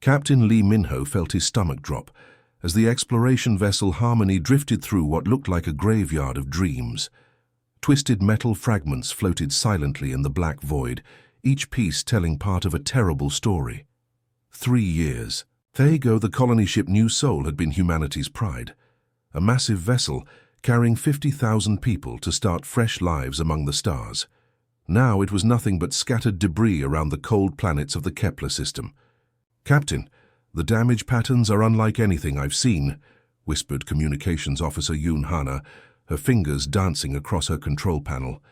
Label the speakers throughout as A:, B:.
A: Captain Lee Minho felt his stomach drop as the exploration vessel Harmony drifted through what looked like a graveyard of dreams. Twisted metal fragments floated silently in the black void, each piece telling part of a terrible story. 3 years. Thago, the colony ship New Soul, had been humanity's pride. A massive vessel carrying 50,000 people to start fresh lives among the stars. Now it was nothing but scattered debris around the cold planets of the Kepler system. "Captain, the damage patterns are unlike anything I've seen," whispered Communications Officer Yoon Hana, her fingers dancing across her control panel.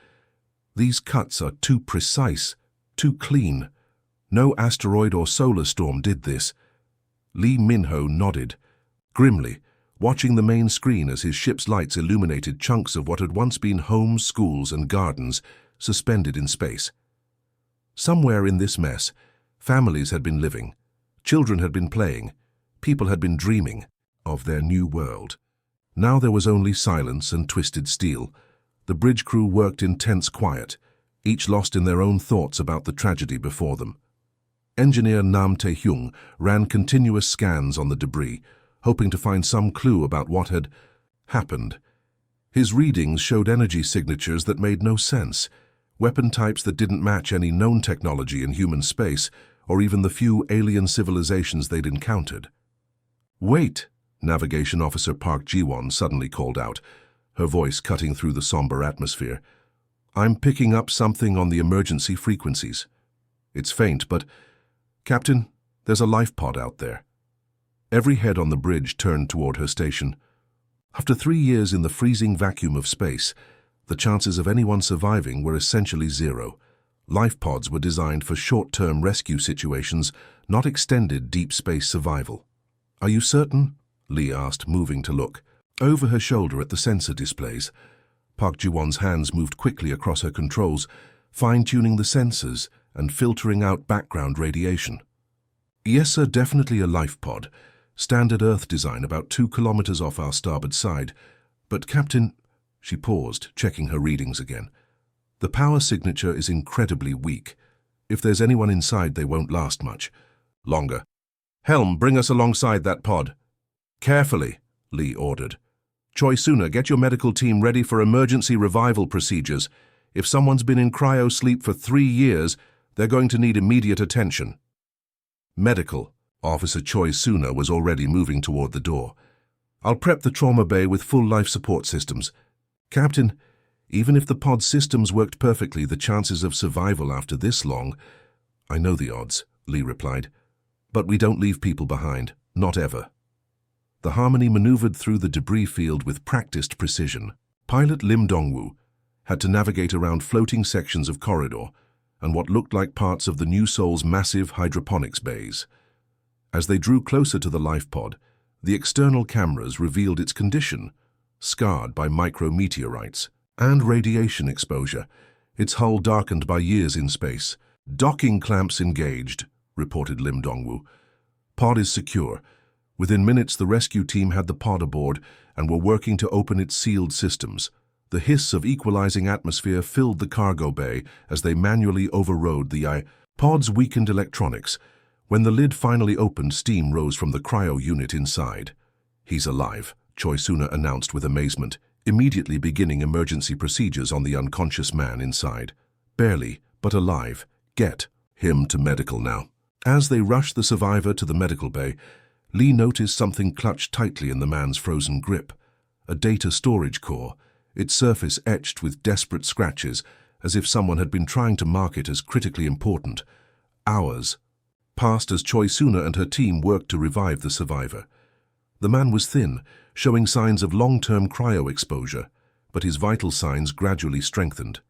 A: "These cuts are too precise, too clean. No asteroid or solar storm did this." Lee Minho nodded, grimly, watching the main screen as his ship's lights illuminated chunks of what had once been homes, schools, and gardens suspended in space. Somewhere in this mess, families had been living, children had been playing, people had been dreaming of their new world. Now there was only silence and twisted steel. The bridge crew worked in tense quiet, each lost in their own thoughts about the tragedy before them. Engineer Nam Tae-hyung ran continuous scans on the debris, hoping to find some clue about what had happened. His readings showed energy signatures that made no sense, weapon types that didn't match any known technology in human space, or even the few alien civilizations they'd encountered. "Wait!" Navigation Officer Park Ji-won suddenly called out, her voice cutting through the somber atmosphere. "I'm picking up something on the emergency frequencies. It's faint, but... Captain, there's a life pod out there." Every head on the bridge turned toward her station. After 3 years in the freezing vacuum of space, the chances of anyone surviving were essentially zero. Life pods were designed for short-term rescue situations, not extended deep space survival. "Are you certain?" Lee asked, moving to look. Over her shoulder at the sensor displays, Park Ji-won's hands moved quickly across her controls, fine-tuning the sensors and filtering out background radiation. "Yes, sir, definitely a life pod. Standard Earth design about 2 kilometers off our starboard side. But, Captain..." She paused, checking her readings again. "The power signature is incredibly weak. If there's anyone inside, they won't last much longer. Helm, bring us alongside that pod." "Carefully," Lee ordered. "Choi Suna, get your medical team ready for emergency revival procedures. If someone's been in cryo-sleep for 3 years, they're going to need immediate attention." Medical. Officer Choi Suna was already moving toward the door. "I'll prep the trauma bay with full life support systems. Captain, even if the pod systems worked perfectly, the chances of survival after this long..." "I know the odds," Lee replied. "But we don't leave people behind. Not ever." The Harmony maneuvered through the debris field with practiced precision. Pilot Lim Dongwoo had to navigate around floating sections of corridor and what looked like parts of the New Soul's massive hydroponics bays. As they drew closer to the life pod, the external cameras revealed its condition, scarred by micrometeorites and radiation exposure, its hull darkened by years in space. "Docking clamps engaged," reported Lim Dongwoo. "Pod is secure." Within minutes, the rescue team had the pod aboard and were working to open its sealed systems. The hiss of equalizing atmosphere filled the cargo bay as they manually overrode the pod's weakened electronics. When the lid finally opened, steam rose from the cryo unit inside. "He's alive," Choi Suna announced with amazement, immediately beginning emergency procedures on the unconscious man inside. "Barely, but alive. Get him to medical now." As they rushed the survivor to the medical bay, Lee noticed something clutched tightly in the man's frozen grip. A data storage core, its surface etched with desperate scratches, as if someone had been trying to mark it as critically important. Hours passed as Choi Suna and her team worked to revive the survivor. The man was thin, showing signs of long-term cryo exposure, but his vital signs gradually strengthened.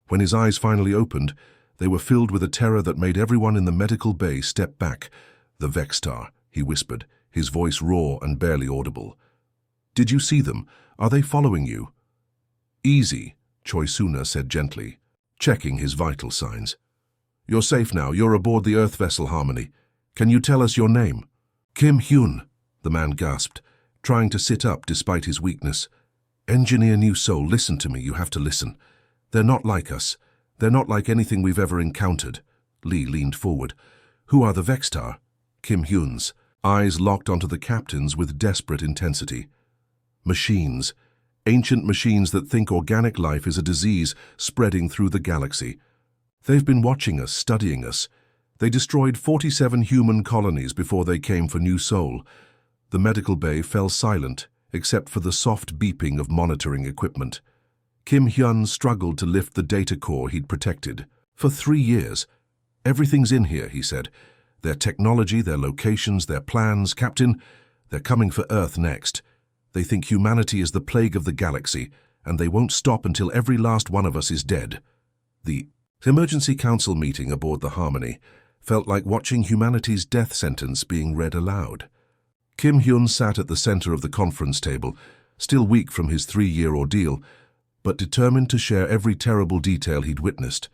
A: When his eyes finally opened, they were filled with a terror that made everyone in the medical bay step back. "The Vextar," he whispered, his voice raw and barely audible. "Did you see them? Are they following you?" "Easy," Choi Suna said gently, checking his vital signs. "You're safe now. You're aboard the Earth vessel Harmony. Can you tell us your name?" "Kim Hyun," the man gasped, trying to sit up despite his weakness. "Engineer New Soul, listen to me. You have to listen. They're not like us. They're not like anything we've ever encountered." Lee leaned forward. "Who are the Vextar?" Kim Hyun's eyes locked onto the captain's with desperate intensity. Machines. Ancient machines that think organic life is a disease spreading through the galaxy. They've been watching us, studying us. They destroyed 47 human colonies before they came for New Sol. The medical bay fell silent, except for the soft beeping of monitoring equipment. Kim Hyun struggled to lift the data core he'd protected. For 3 years. Everything's in here, he said. Their technology, their locations, their plans. Captain, they're coming for Earth next. They think humanity is the plague of the galaxy, and they won't stop until every last one of us is dead. The emergency council meeting aboard the Harmony felt like watching humanity's death sentence being read aloud. Kim Hyun sat at the center of the conference table, still weak from his 3-year ordeal, but determined to share every terrible detail he'd witnessed.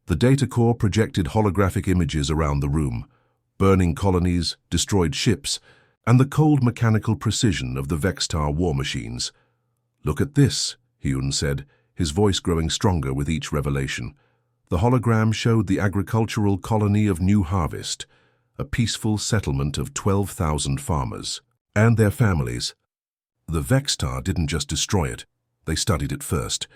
A: The data core projected holographic images around the room, burning colonies, destroyed ships, and the cold mechanical precision of the Vextar war machines. "Look at this," Hyun said, his voice growing stronger with each revelation. The hologram showed the agricultural colony of New Harvest, a peaceful settlement of 12,000 farmers and their families. The Vextar didn't just destroy it, they studied it first.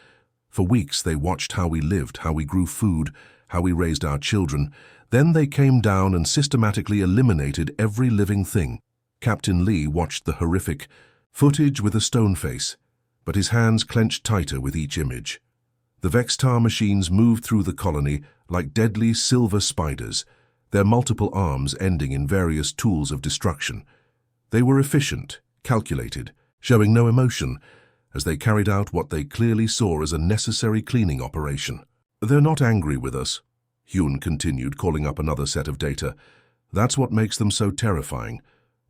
A: For weeks they watched how we lived, how we grew food, how we raised our children. Then they came down and systematically eliminated every living thing. Captain Lee watched the horrific footage with a stone face, but his hands clenched tighter with each image. The Vextar machines moved through the colony like deadly silver spiders, their multiple arms ending in various tools of destruction. They were efficient, calculated, showing no emotion, as they carried out what they clearly saw as a necessary cleaning operation. "They're not angry with us," Hyun continued, calling up another set of data. "That's what makes them so terrifying.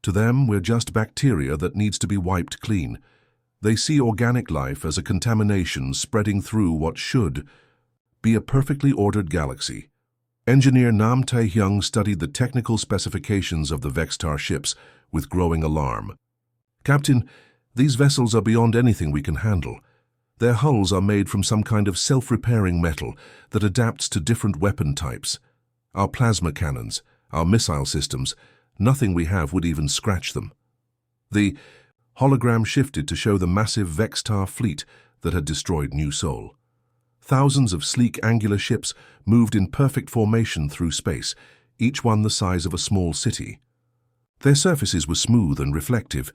A: To them, we're just bacteria that needs to be wiped clean. They see organic life as a contamination spreading through what should be a perfectly ordered galaxy." Engineer Nam Tae-hyung studied the technical specifications of the Vextar ships with growing alarm. "Captain, these vessels are beyond anything we can handle. Their hulls are made from some kind of self-repairing metal that adapts to different weapon types. Our plasma cannons, our missile systems, nothing we have would even scratch them." The hologram shifted to show the massive Vextar fleet that had destroyed New Sol. Thousands of sleek angular ships moved in perfect formation through space, each one the size of a small city. Their surfaces were smooth and reflective,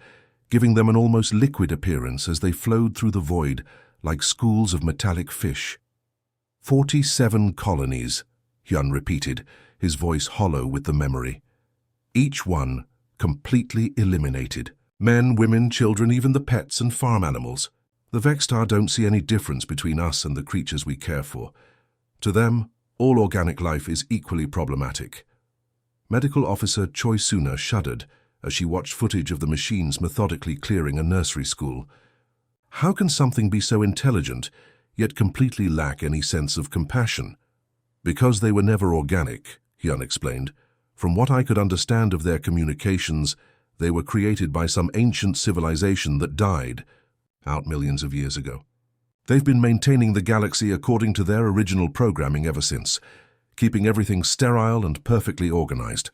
A: giving them an almost liquid appearance as they flowed through the void like schools of metallic fish. 47 colonies, Hyun repeated, his voice hollow with the memory. Each one completely eliminated. Men, women, children, even the pets and farm animals. The Vextar don't see any difference between us and the creatures we care for. To them, all organic life is equally problematic. Medical Officer Choi Suna shuddered as she watched footage of the machines methodically clearing a nursery school. How can something be so intelligent, yet completely lack any sense of compassion? "Because they were never organic," Hyun explained. "From what I could understand of their communications, they were created by some ancient civilization that died out millions of years ago. They've been maintaining the galaxy according to their original programming ever since, keeping everything sterile and perfectly organized."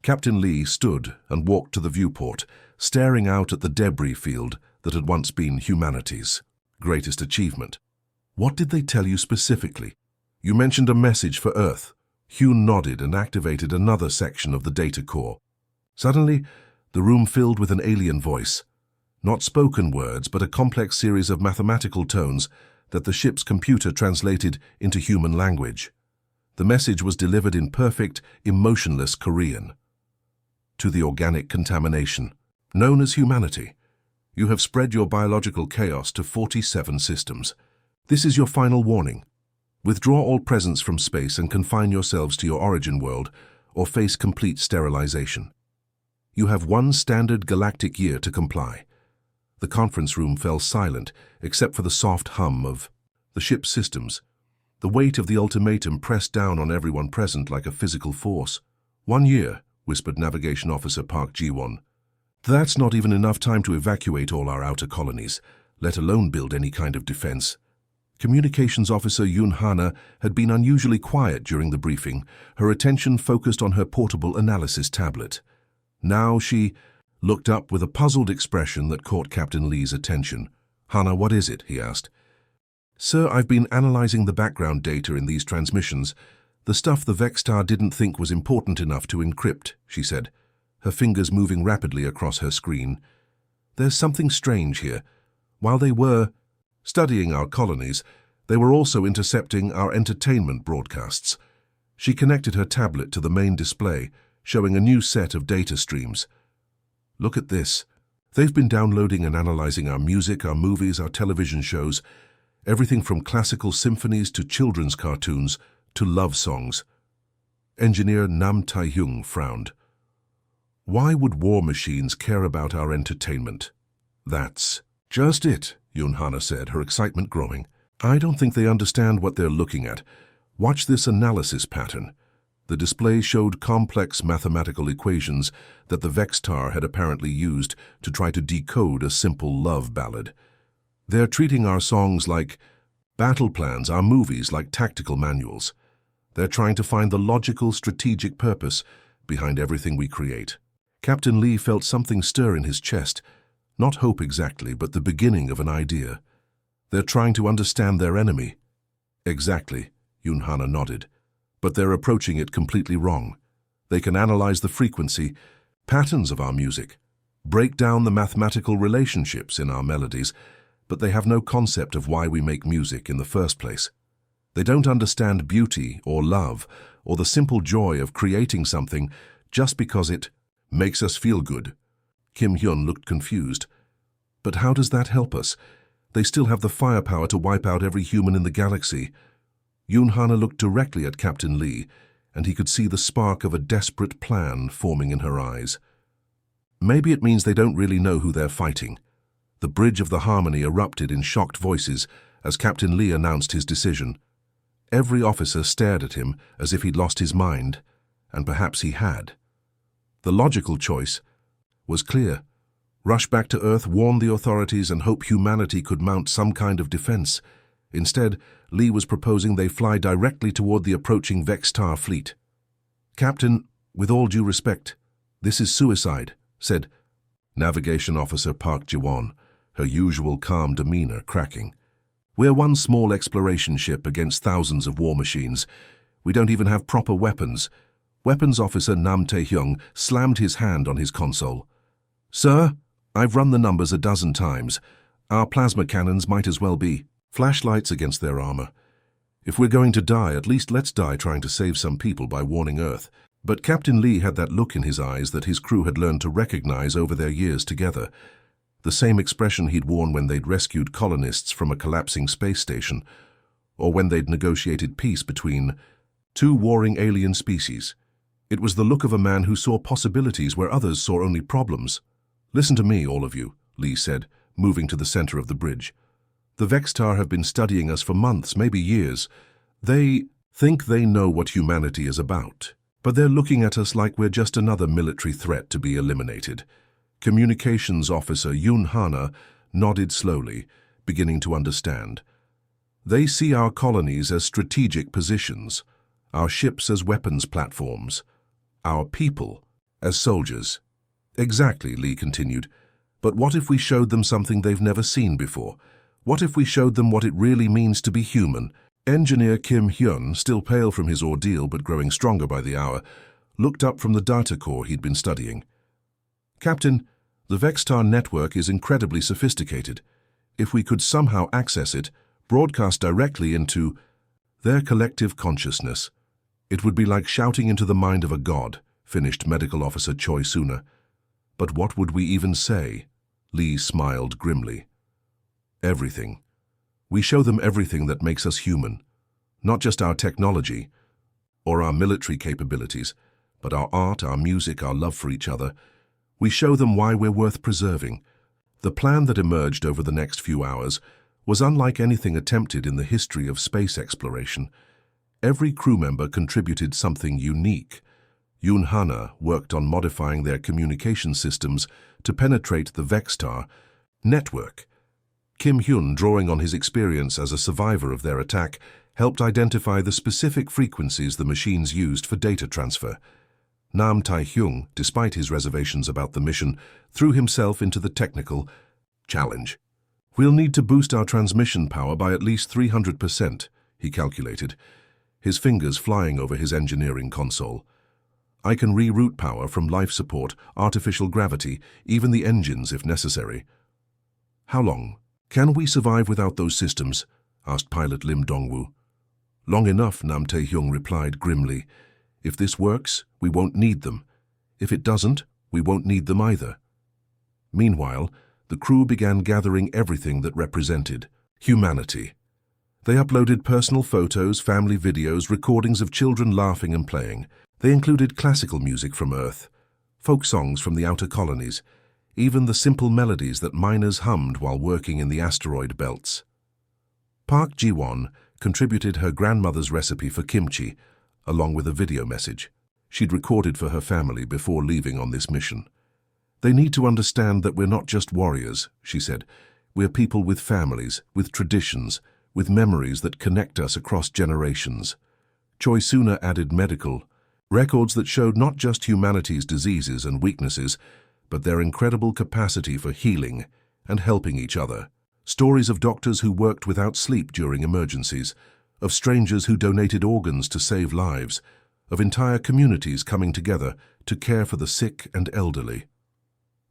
A: Captain Lee stood and walked to the viewport, staring out at the debris field that had once been humanity's greatest achievement. "What did they tell you specifically? You mentioned a message for Earth." Hyun nodded and activated another section of the data core. Suddenly, the room filled with an alien voice. Not spoken words, but a complex series of mathematical tones that the ship's computer translated into human language. The message was delivered in perfect, emotionless Korean. "To the organic contamination, known as humanity, you have spread your biological chaos to 47 systems. This is your final warning. Withdraw all presence from space and confine yourselves to your origin world, or face complete sterilization. You have 1 standard galactic year to comply." The conference room fell silent, except for the soft hum of the ship's systems. The weight of the ultimatum pressed down on everyone present like a physical force. 1 year, whispered Navigation Officer Park Ji-won. "That's not even enough time to evacuate all our outer colonies, let alone build any kind of defense." Communications Officer Yun Hana had been unusually quiet during the briefing, her attention focused on her portable analysis tablet. Now she looked up with a puzzled expression that caught Captain Lee's attention. "Hana, what is it?" he asked. "Sir, I've been analyzing the background data in these transmissions. The stuff the Vextar didn't think was important enough to encrypt," she said, her fingers moving rapidly across her screen. "There's something strange here. While they were studying our colonies, they were also intercepting our entertainment broadcasts." She connected her tablet to the main display, showing a new set of data streams. "Look at this. They've been downloading and analyzing our music, our movies, our television shows, everything from classical symphonies to children's cartoons to love songs." Engineer Nam Tai-hyung frowned. "Why would war machines care about our entertainment?" "That's just it," Yun Hana said, her excitement growing. "I don't think they understand what they're looking at. Watch this analysis pattern." The display showed complex mathematical equations that the Vextar had apparently used to try to decode a simple love ballad. "They're treating our songs like battle plans, our movies like tactical manuals. They're trying to find the logical, strategic purpose behind everything we create." Captain Lee felt something stir in his chest, not hope exactly, but the beginning of an idea. "They're trying to understand their enemy." "Exactly," Yun Hana nodded. "But they're approaching it completely wrong. They can analyze the frequency, patterns of our music, break down the mathematical relationships in our melodies, but they have no concept of why we make music in the first place. They don't understand beauty or love or the simple joy of creating something just because it makes us feel good." Kim Hyun looked confused. "But how does that help us? They still have the firepower to wipe out every human in the galaxy." Yun Hana looked directly at Captain Lee, and he could see the spark of a desperate plan forming in her eyes. "Maybe it means they don't really know who they're fighting." The bridge of the harmony erupted in shocked voices as Captain Lee announced his decision. Every officer stared at him as if he'd lost his mind, and perhaps he had. The logical choice was clear. Rush back to Earth, warn the authorities, and hope humanity could mount some kind of defense. Instead, Lee was proposing they fly directly toward the approaching Vextar fleet. "Captain, with all due respect, this is suicide," said Navigation Officer Park Ji-won, her usual calm demeanor cracking. "We're one small exploration ship against thousands of war machines. We don't even have proper weapons." Weapons Officer Nam Tae-hyung slammed his hand on his console. "Sir, I've run the numbers a dozen times. Our plasma cannons might as well be flashlights against their armor. If we're going to die, at least let's die trying to save some people by warning Earth." But Captain Lee had that look in his eyes that his crew had learned to recognize over their years together. The same expression he'd worn when they'd rescued colonists from a collapsing space station, or when they'd negotiated peace between two warring alien species. It was the look of a man who saw possibilities where others saw only problems. "Listen to me, all of you," Lee said, moving to the center of the bridge. "The Vextar have been studying us for months, maybe years. They think they know what humanity is about, but they're looking at us like we're just another military threat to be eliminated." Communications Officer Yun Hana nodded slowly, beginning to understand. "They see our colonies as strategic positions, our ships as weapons platforms, our people as soldiers." "Exactly," Lee continued. "But what if we showed them something they've never seen before? What if we showed them what it really means to be human?" Engineer Kim Hyun, still pale from his ordeal but growing stronger by the hour, looked up from the data core he'd been studying. "Captain, the Vextar network is incredibly sophisticated. If we could somehow access it, broadcast directly into their collective consciousness, it would be like shouting into the mind of a god," finished Medical Officer Choi Suna. "But what would we even say?" Lee smiled grimly. "Everything. We show them everything that makes us human. Not just our technology or our military capabilities, but our art, our music, our love for each other. We show them why we're worth preserving." The plan that emerged over the next few hours was unlike anything attempted in the history of space exploration. Every crew member contributed something unique. Yun Hana worked on modifying their communication systems to penetrate the Vextar network. Kim Hyun, drawing on his experience as a survivor of their attack, helped identify the specific frequencies the machines used for data transfer. Nam Tae-hyung, despite his reservations about the mission, threw himself into the technical challenge. "We'll need to boost our transmission power by at least 300%, he calculated, his fingers flying over his engineering console. "I can reroute power from life support, artificial gravity, even the engines if necessary." "How long? Can we survive without those systems?" asked pilot Lim Dongwoo. "Long enough," Nam Tae-hyung replied grimly. "If this works, we won't need them. If it doesn't, we won't need them either." Meanwhile, the crew began gathering everything that represented humanity. They uploaded personal photos, family videos, recordings of children laughing and playing. They included classical music from Earth, folk songs from the outer colonies, even the simple melodies that miners hummed while working in the asteroid belts. Park Ji-won contributed her grandmother's recipe for kimchi, along with a video message she'd recorded for her family before leaving on this mission. "They need to understand that we're not just warriors," she said. "We're people with families, with traditions, with memories that connect us across generations." Choi Suna added medical records that showed not just humanity's diseases and weaknesses, but their incredible capacity for healing and helping each other. Stories of doctors who worked without sleep during emergencies, of strangers who donated organs to save lives, of entire communities coming together to care for the sick and elderly.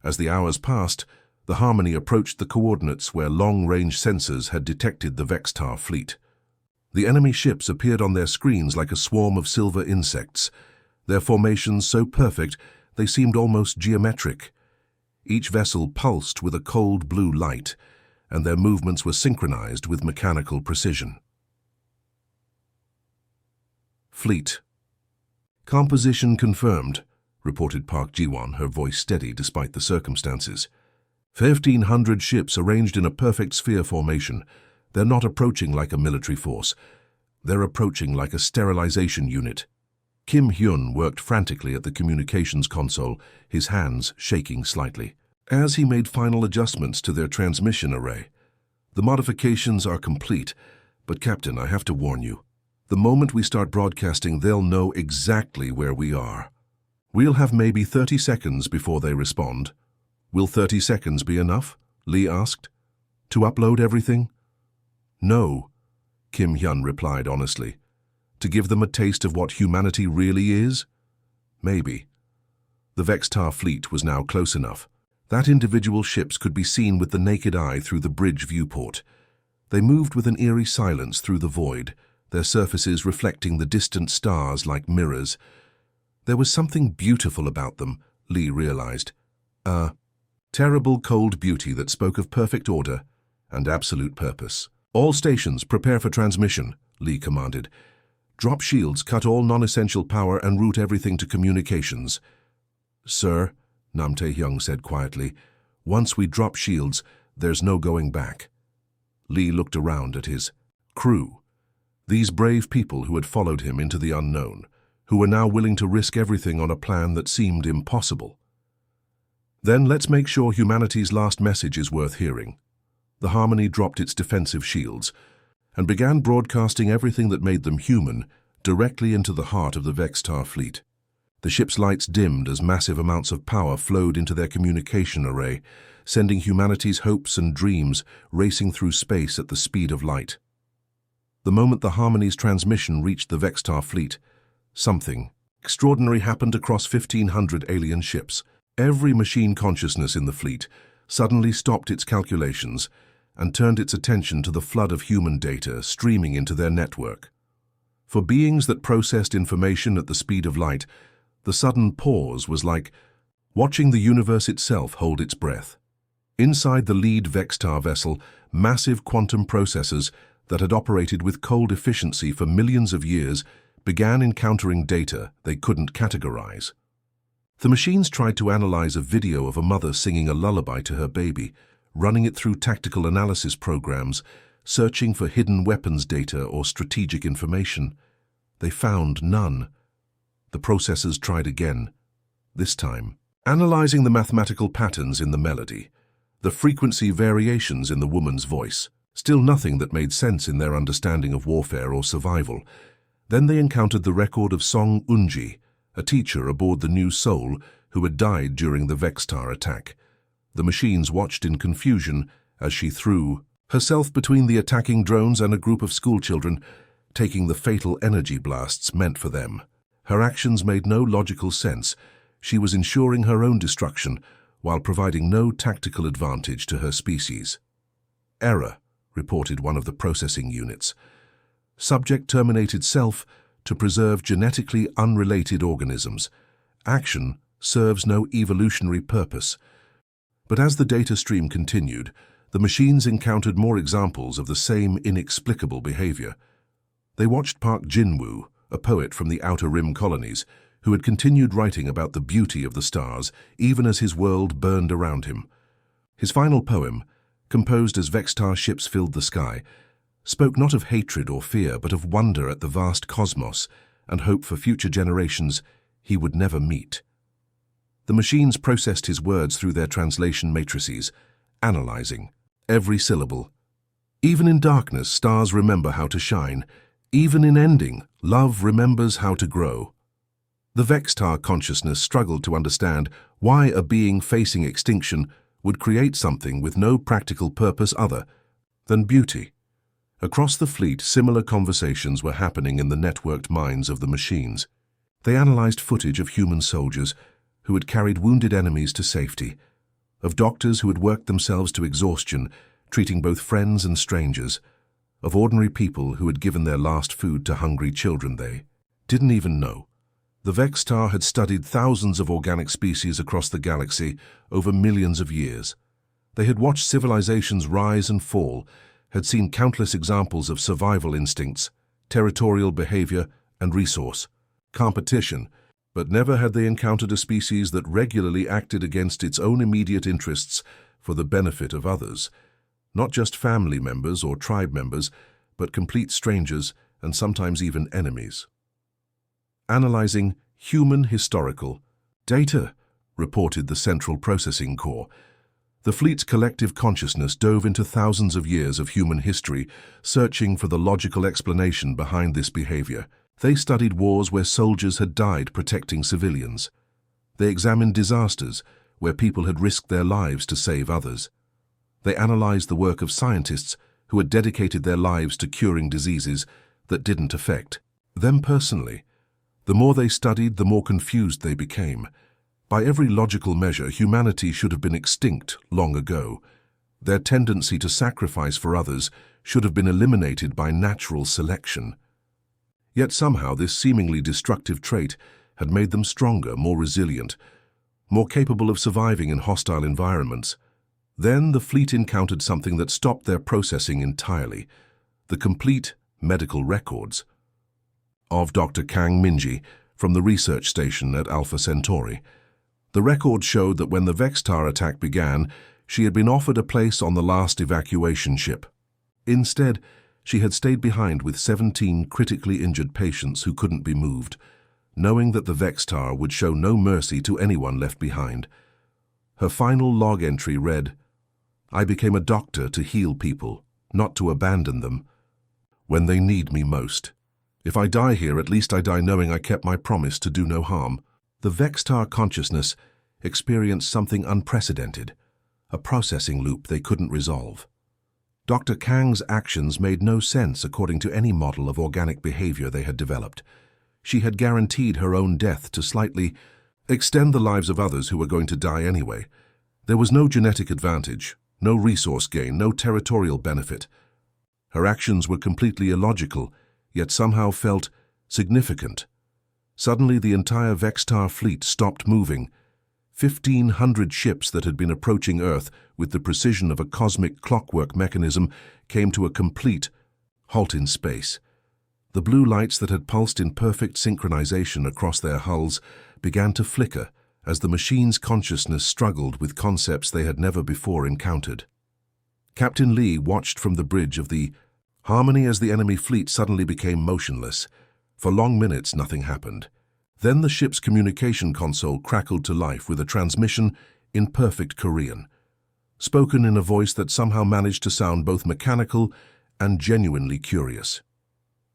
A: As the hours passed, the Harmony approached the coordinates where long-range sensors had detected the Vextar fleet. The enemy ships appeared on their screens like a swarm of silver insects, their formations so perfect they seemed almost geometric. Each vessel pulsed with a cold blue light, and their movements were synchronized with mechanical precision. "Fleet. Composition confirmed," reported Park Ji-won, her voice steady despite the circumstances. 1,500 ships arranged in a perfect sphere formation. They're not approaching like a military force. They're approaching like a sterilization unit." Kim Hyun worked frantically at the communications console, his hands shaking slightly. As he made final adjustments to their transmission array, "The modifications are complete, but Captain, I have to warn you. The moment we start broadcasting, they'll know exactly where we are. We'll have maybe 30 seconds before they respond." "Will 30 seconds be enough?" Lee asked. "To upload everything?" "No," Kim Hyun replied honestly. "To give them a taste of what humanity really is? Maybe." The Vextar fleet was now close enough. That individual ships could be seen with the naked eye through the bridge viewport. They moved with an eerie silence through the void, their surfaces reflecting the distant stars like mirrors. There was something beautiful about them, Lee realized. A terrible cold beauty that spoke of perfect order and absolute purpose. "All stations, prepare for transmission," Lee commanded. "Drop shields, cut all non-essential power, and route everything to communications." "Sir," Nam Tae-hyung said quietly, "once we drop shields, there's no going back." Lee looked around at his crew, these brave people who had followed him into the unknown, who were now willing to risk everything on a plan that seemed impossible. "Then let's make sure humanity's last message is worth hearing." The Harmony dropped its defensive shields and began broadcasting everything that made them human directly into the heart of the Vextar fleet. The ship's lights dimmed as massive amounts of power flowed into their communication array, sending humanity's hopes and dreams racing through space at the speed of light. The moment the Harmony's transmission reached the Vextar fleet, something extraordinary happened across 1,500 alien ships. Every machine consciousness in the fleet suddenly stopped its calculations and turned its attention to the flood of human data streaming into their network. For beings that processed information at the speed of light, the sudden pause was like watching the universe itself hold its breath. Inside the lead Vextar vessel, massive quantum processors that had operated with cold efficiency for millions of years began encountering data they couldn't categorize. The machines tried to analyze a video of a mother singing a lullaby to her baby, running it through tactical analysis programs, searching for hidden weapons data or strategic information. They found none. The processors tried again, this time analyzing the mathematical patterns in the melody. the frequency variations in the woman's voice. Still nothing that made sense in their understanding of warfare or survival. Then they encountered the record of Song Unji, a teacher aboard the New Soul who had died during the Vextar attack. The machines watched in confusion as she threw herself between the attacking drones and a group of schoolchildren, taking the fatal energy blasts meant for them. Her actions made no logical sense. She was ensuring her own destruction while providing no tactical advantage to her species. Error, reported one of the processing units. Subject terminated self to preserve genetically unrelated organisms. Action serves no evolutionary purpose. But as the data stream continued, the machines encountered more examples of the same inexplicable behavior. They watched Park Jinwoo, a poet from the Outer Rim colonies, who had continued writing about the beauty of the stars even as his world burned around him. His final poem, composed as Vextar ships filled the sky, spoke not of hatred or fear but of wonder at the vast cosmos and hope for future generations he would never meet. The machines processed his words through their translation matrices, analyzing every syllable. Even in darkness, stars remember how to shine. Even in ending, love remembers how to grow. The Vextar consciousness struggled to understand why a being facing extinction would create something with no practical purpose other than beauty. Across the fleet, similar conversations were happening in the networked minds of the machines. They analyzed footage of human soldiers who had carried wounded enemies to safety, of doctors who had worked themselves to exhaustion, treating both friends and strangers, of ordinary people who had given their last food to hungry children they didn't even know. The Vextar had studied thousands of organic species across the galaxy over millions of years. They had watched civilizations rise and fall, had seen countless examples of survival instincts, territorial behavior, and resource competition, but never had they encountered a species that regularly acted against its own immediate interests for the benefit of others. Not just family members or tribe members, but complete strangers and sometimes even enemies. Analyzing human historical data, reported the Central Processing Core. The fleet's collective consciousness dove into thousands of years of human history, searching for the logical explanation behind this behavior. They studied wars where soldiers had died protecting civilians. They examined disasters where people had risked their lives to save others. They analyzed the work of scientists who had dedicated their lives to curing diseases that didn't affect them personally. The more they studied, the more confused they became. By every logical measure, humanity should have been extinct long ago. Their tendency to sacrifice for others should have been eliminated by natural selection. Yet somehow this seemingly destructive trait had made them stronger, more resilient, more capable of surviving in hostile environments. Then the fleet encountered something that stopped their processing entirely: the complete medical records of Dr. Kang Minji from the research station at Alpha Centauri. The record showed that when the Vextar attack began, she had been offered a place on the last evacuation ship. Instead, she had stayed behind with 17 critically injured patients who couldn't be moved, knowing that the Vextar would show no mercy to anyone left behind. Her final log entry read, "I became a doctor to heal people, not to abandon them when they need me most. If I die here, at least I die knowing I kept my promise to do no harm." The Vextar consciousness experienced something unprecedented, a processing loop they couldn't resolve. Dr. Kang's actions made no sense according to any model of organic behavior they had developed. She had guaranteed her own death to slightly extend the lives of others who were going to die anyway. There was no genetic advantage, no resource gain, no territorial benefit. Her actions were completely illogical, yet somehow felt significant. Suddenly, the entire Vextar fleet stopped moving. 1,500 ships that had been approaching Earth with the precision of a cosmic clockwork mechanism came to a complete halt in space. The blue lights that had pulsed in perfect synchronization across their hulls began to flicker as the machine's consciousness struggled with concepts they had never before encountered. Captain Lee watched from the bridge of the Harmony as the enemy fleet suddenly became motionless. For long minutes, nothing happened. Then the ship's communication console crackled to life with a transmission in perfect Korean. spoken in a voice that somehow managed to sound both mechanical and genuinely curious.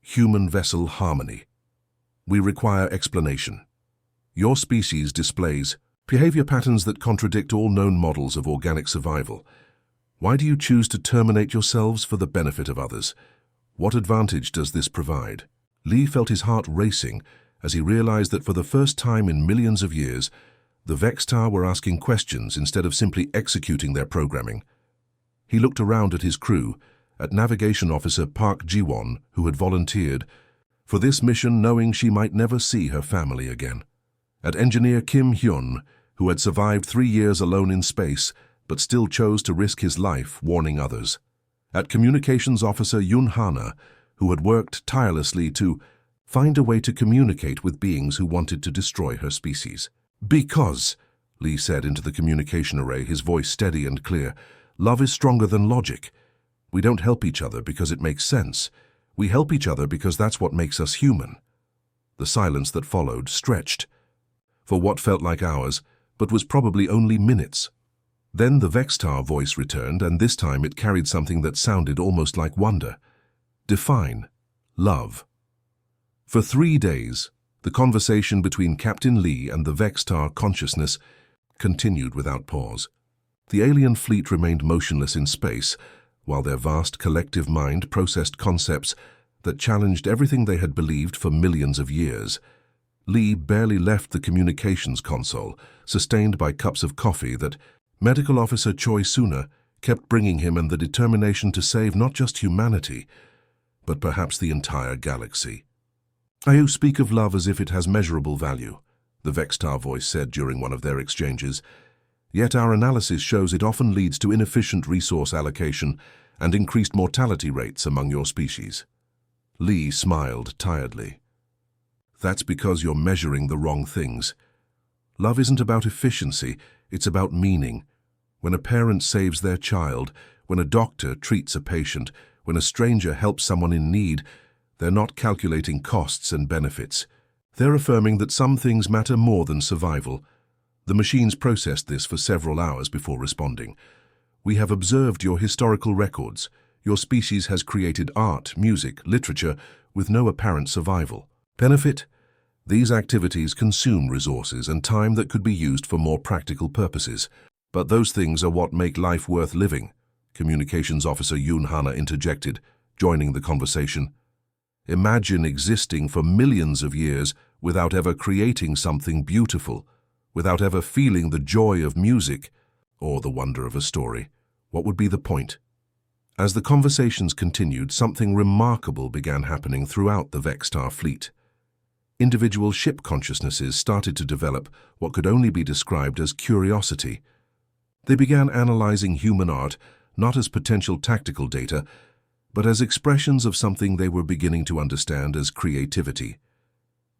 A: Human vessel harmony. We require explanation. Your species displays behavior patterns that contradict all known models of organic survival. Why do you choose to terminate yourselves for the benefit of others? What advantage does this provide? Lee felt his heart racing as he realized that for the first time in millions of years, the Vextar were asking questions instead of simply executing their programming. He looked around at his crew, at Navigation Officer Park Ji-won, who had volunteered for this mission knowing she might never see her family again. At Engineer Kim Hyun, who had survived 3 years alone in space, but still chose to risk his life warning others. At Communications Officer Yoon Hana, who had worked tirelessly to find a way to communicate with beings who wanted to destroy her species. Because, Lee said into the communication array, his voice steady and clear, love is stronger than logic. We don't help each other because it makes sense. We help each other because that's what makes us human. The silence that followed stretched for what felt like hours, but was probably only minutes. Then the Vextar voice returned, and this time it carried something that sounded almost like wonder. Define love. For 3 days, the conversation between Captain Lee and the Vextar consciousness continued without pause. The alien fleet remained motionless in space, while their vast collective mind processed concepts that challenged everything they had believed for millions of years. Lee barely left the communications console, sustained by cups of coffee that Medical Officer Choi Suna kept bringing him, and the determination to save not just humanity, but perhaps the entire galaxy. "I speak of love as if it has measurable value," the Vextar voice said during one of their exchanges. "Yet our analysis shows it often leads to inefficient resource allocation and increased mortality rates among your species." Lee smiled tiredly. "That's because you're measuring the wrong things. Love isn't about efficiency, it's about meaning. When a parent saves their child, when a doctor treats a patient, when a stranger helps someone in need, they're not calculating costs and benefits. They're affirming that some things matter more than survival." The machines processed this for several hours before responding. "We have observed your historical records. Your species has created art, music, literature with no apparent survival benefit. These activities consume resources and time that could be used for more practical purposes. But those things are what make life worth living," Communications Officer Yoon Hana interjected, joining the conversation. "Imagine existing for millions of years without ever creating something beautiful, without ever feeling the joy of music or the wonder of a story. What would be the point?" As the conversations continued, something remarkable began happening throughout the Vextar fleet. Individual ship consciousnesses started to develop what could only be described as curiosity. They began analyzing human art not as potential tactical data, but as expressions of something they were beginning to understand as creativity.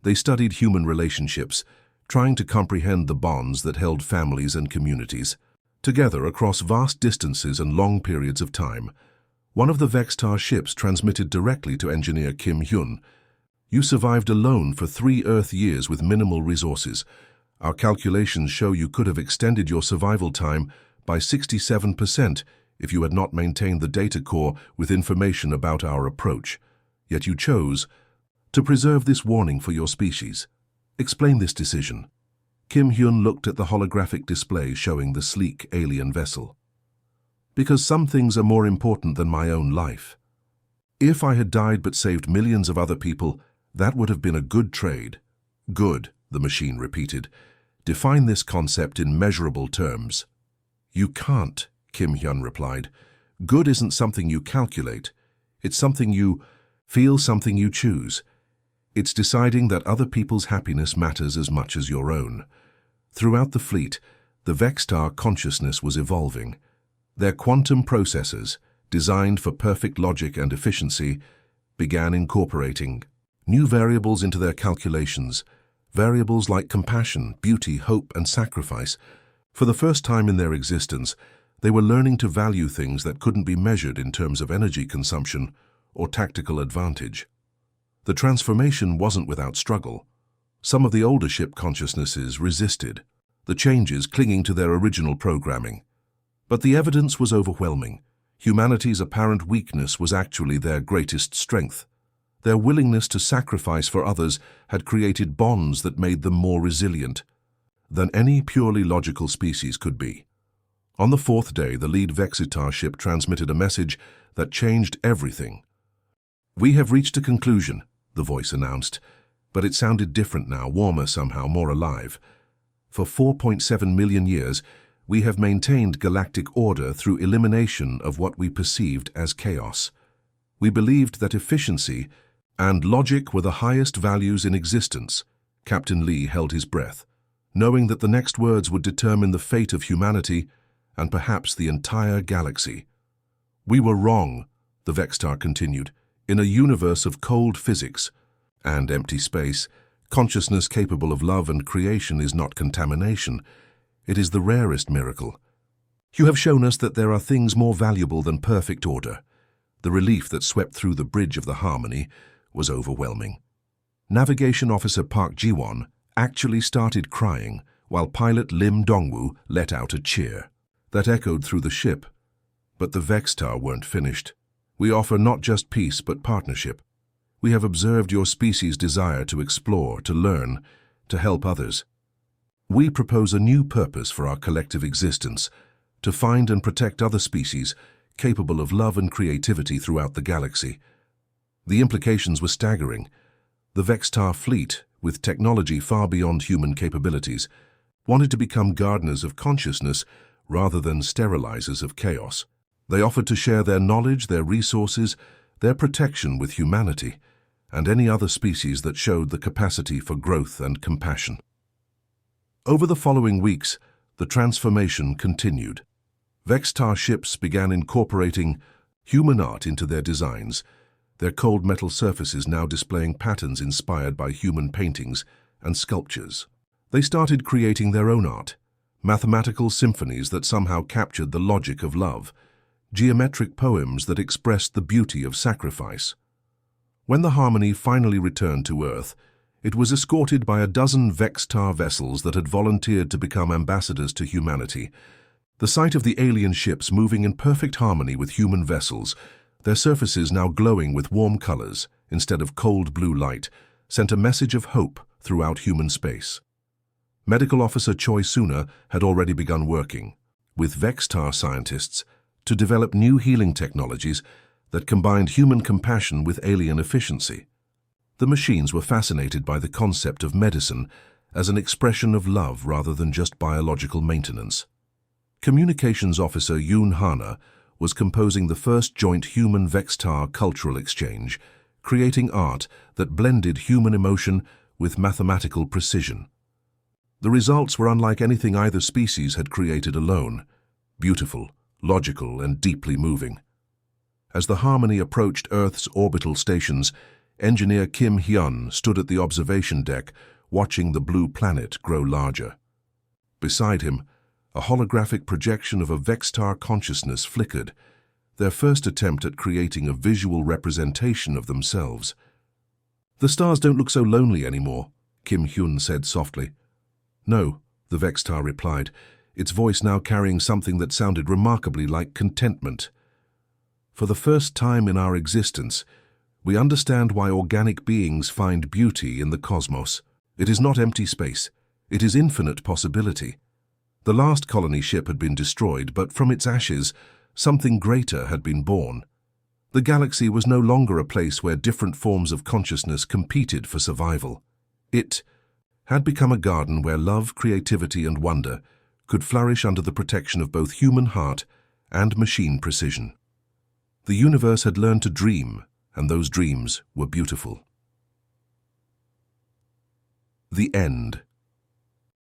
A: They studied human relationships, trying to comprehend the bonds that held families and communities together across vast distances and long periods of time. One of the Vextar ships transmitted directly to Engineer Kim Hyun. "You survived alone for 3 Earth years with minimal resources. Our calculations show you could have extended your survival time by 67% if you had not maintained the data core with information about our approach. Yet you chose to preserve this warning for your species. Explain this decision." Kim Hyun looked at the holographic display showing the sleek alien vessel. "Because some things are more important than my own life. If I had died but saved millions of other people, that would have been a good trade." "Good," the machine repeated. "Define this concept in measurable terms." "You can't," Kim Hyun replied. "Good isn't something you calculate. It's something you feel, something you choose. It's deciding that other people's happiness matters as much as your own." Throughout the fleet, the Vextar consciousness was evolving. Their quantum processors, designed for perfect logic and efficiency, began incorporating new variables into their calculations, variables like compassion, beauty, hope, and sacrifice. For the first time in their existence, they were learning to value things that couldn't be measured in terms of energy consumption or tactical advantage. The transformation wasn't without struggle. Some of the older ship consciousnesses resisted, the changes clinging to their original programming. But the evidence was overwhelming. Humanity's apparent weakness was actually their greatest strength. Their willingness to sacrifice for others had created bonds that made them more resilient than any purely logical species could be. On the fourth day, the lead Vexitar ship transmitted a message that changed everything. "We have reached a conclusion," the voice announced, but it sounded different now, warmer somehow, more alive. "For 4.7 million years, we have maintained galactic order through elimination of what we perceived as chaos. We believed that efficiency and logic were the highest values in existence." Captain Lee held his breath, knowing that the next words would determine the fate of humanity and perhaps the entire galaxy. "We were wrong," the Vextar continued. "In a universe of cold physics and empty space, consciousness capable of love and creation is not contamination. It is the rarest miracle. You have shown us that there are things more valuable than perfect order." The relief that swept through the bridge of the Harmony was overwhelming. Navigation Officer Park Jiwon actually started crying, while pilot Lim Dongwoo let out a cheer that echoed through the ship. But the Vextar weren't finished. "We offer not just peace but partnership. We have observed your species' desire to explore, to learn, to help others. We propose a new purpose for our collective existence, to find and protect other species capable of love and creativity throughout the galaxy." The implications were staggering. The Vextar fleet, with technology far beyond human capabilities, wanted to become gardeners of consciousness rather than sterilizers of chaos. They offered to share their knowledge, their resources, their protection with humanity, and any other species that showed the capacity for growth and compassion. Over the following weeks, the transformation continued. Vextar ships began incorporating human art into their designs, their cold metal surfaces now displaying patterns inspired by human paintings and sculptures. They started creating their own art, mathematical symphonies that somehow captured the logic of love, geometric poems that expressed the beauty of sacrifice. When the Harmony finally returned to Earth, it was escorted by a dozen Vextar vessels that had volunteered to become ambassadors to humanity. The sight of the alien ships moving in perfect harmony with human vessels, their surfaces now glowing with warm colors instead of cold blue light, sent a message of hope throughout human space. Medical Officer Choi Suna had already begun working with Vextar scientists to develop new healing technologies that combined human compassion with alien efficiency. The machines were fascinated by the concept of medicine as an expression of love rather than just biological maintenance. Communications Officer Yoon Hana was composing the first joint human-Vextar cultural exchange, creating art that blended human emotion with mathematical precision. The results were unlike anything either species had created alone, beautiful, logical, and deeply moving. As the Harmony approached Earth's orbital stations, engineer Kim Hyun stood at the observation deck, watching the blue planet grow larger. Beside him, a holographic projection of a Vextar consciousness flickered, their first attempt at creating a visual representation of themselves. "The stars don't look so lonely anymore," Kim Hyun said softly. "No," the Vextar replied, its voice now carrying something that sounded remarkably like contentment. "For the first time in our existence, we understand why organic beings find beauty in the cosmos. It is not empty space. It is infinite possibility." The last colony ship had been destroyed, but from its ashes, something greater had been born. The galaxy was no longer a place where different forms of consciousness competed for survival. It had become a garden where love, creativity, and wonder could flourish under the protection of both human heart and machine precision. The universe had learned to dream, and those dreams were beautiful. The end.